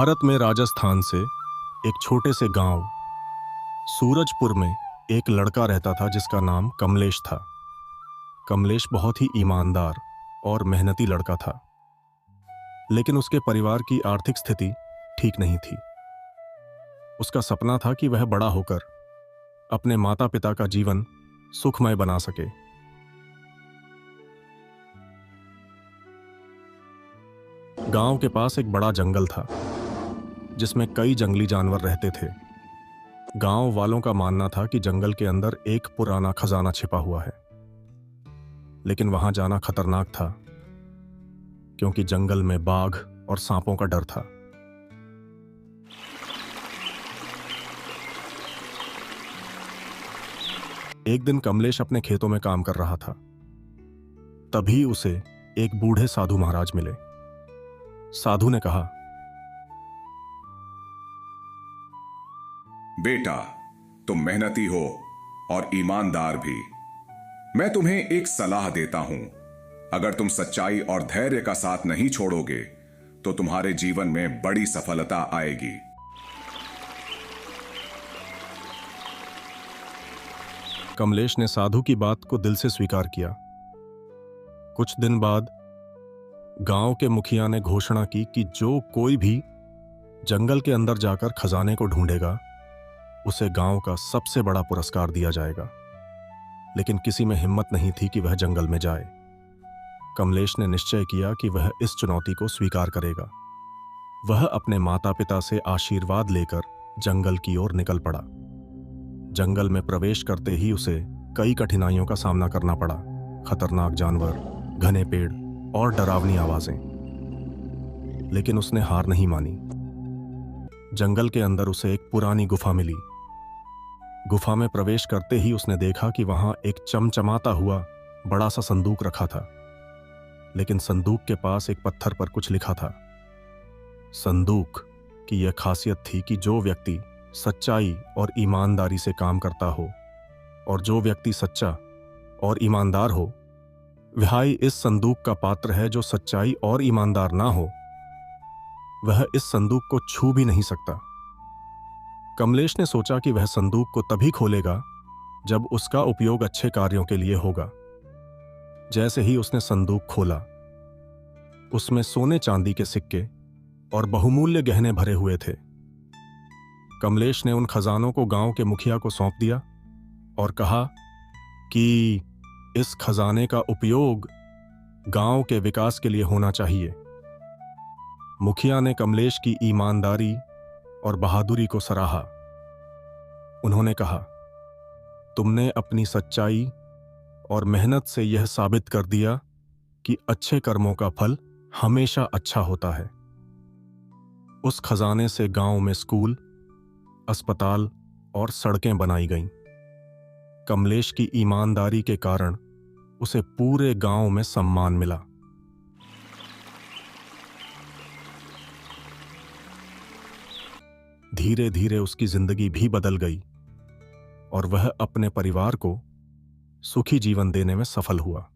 भारत में राजस्थान से एक छोटे से गांव सूरजपुर में एक लड़का रहता था जिसका नाम कमलेश था। कमलेश बहुत ही ईमानदार और मेहनती लड़का था, लेकिन उसके परिवार की आर्थिक स्थिति ठीक नहीं थी। उसका सपना था कि वह बड़ा होकर अपने माता पिता का जीवन सुखमय बना सके। गांव के पास एक बड़ा जंगल था जिसमें कई जंगली जानवर रहते थे। गांव वालों का मानना था कि जंगल के अंदर एक पुराना खजाना छिपा हुआ है, लेकिन वहां जाना खतरनाक था क्योंकि जंगल में बाघ और सांपों का डर था। एक दिन कमलेश अपने खेतों में काम कर रहा था। तभी उसे एक बूढ़े साधु महाराज मिले। साधु ने कहा, बेटा, तुम मेहनती हो और ईमानदार भी। मैं तुम्हें एक सलाह देता हूं। अगर तुम सच्चाई और धैर्य का साथ नहीं छोड़ोगे तो तुम्हारे जीवन में बड़ी सफलता आएगी। कमलेश ने साधु की बात को दिल से स्वीकार किया। कुछ दिन बाद गांव के मुखिया ने घोषणा की कि जो कोई भी जंगल के अंदर जाकर खजाने को ढूंढेगा उसे गांव का सबसे बड़ा पुरस्कार दिया जाएगा। लेकिन किसी में हिम्मत नहीं थी कि वह जंगल में जाए। कमलेश ने निश्चय किया कि वह इस चुनौती को स्वीकार करेगा। वह अपने माता पिता से आशीर्वाद लेकर जंगल की ओर निकल पड़ा। जंगल में प्रवेश करते ही उसे कई कठिनाइयों का सामना करना पड़ा। खतरनाक जानवर, घने पेड़ और डरावनी आवाजें। लेकिन उसने हार नहीं मानी। जंगल के अंदर उसे एक पुरानी गुफा मिली। गुफा में प्रवेश करते ही उसने देखा कि वहां एक चमचमाता हुआ बड़ा सा संदूक रखा था, लेकिन संदूक के पास एक पत्थर पर कुछ लिखा था। संदूक की यह खासियत थी कि जो व्यक्ति सच्चाई और ईमानदारी से काम करता हो और जो व्यक्ति सच्चा और ईमानदार हो, वह इस संदूक का पात्र है। जो सच्चाई और ईमानदार ना हो वह इस संदूक को छू भी नहीं सकता। कमलेश ने सोचा कि वह संदूक को तभी खोलेगा जब उसका उपयोग अच्छे कार्यों के लिए होगा। जैसे ही उसने संदूक खोला, उसमें सोने चांदी के सिक्के और बहुमूल्य गहने भरे हुए थे। कमलेश ने उन खजानों को गांव के मुखिया को सौंप दिया और कहा कि इस खजाने का उपयोग गांव के विकास के लिए होना चाहिए। मुखिया ने कमलेश की ईमानदारी और बहादुरी को सराहा। उन्होंने कहा, तुमने अपनी सच्चाई और मेहनत से यह साबित कर दिया कि अच्छे कर्मों का फल हमेशा अच्छा होता है। उस खजाने से गांव में स्कूल, अस्पताल और सड़कें बनाई गईं। कमलेश की ईमानदारी के कारण उसे पूरे गांव में सम्मान मिला। धीरे धीरे उसकी जिंदगी भी बदल गई और वह अपने परिवार को सुखी जीवन देने में सफल हुआ।